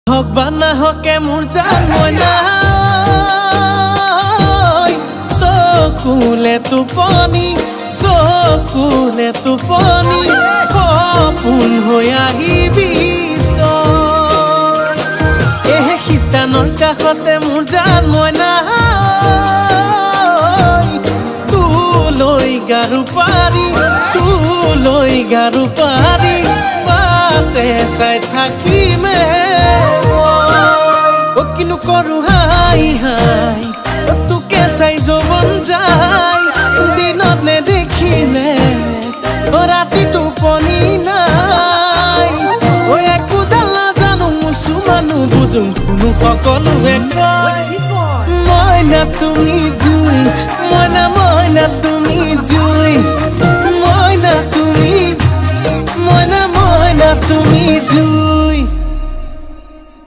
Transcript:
হক বানা হকে মোৰ জান মইনা চকুলে টোপনি সপোন হৈ আহিবি তই এহে শীতানৰ কাষতে মোৰ জান মইনা তুলৈ গাৰু পাৰি বাটে চাই থাকিমে কিনো কৰো হাই তোকে চাই যৌৱন যায় দিনত নেদেখিলে ৰাতি টোপনি নাই একোডাল নাজানো মুচু মানুহ বুজো কোনো সকলোৱে কয় মইনা তুমি জুই মইনা তুমি জুই মইনা তুমি জুই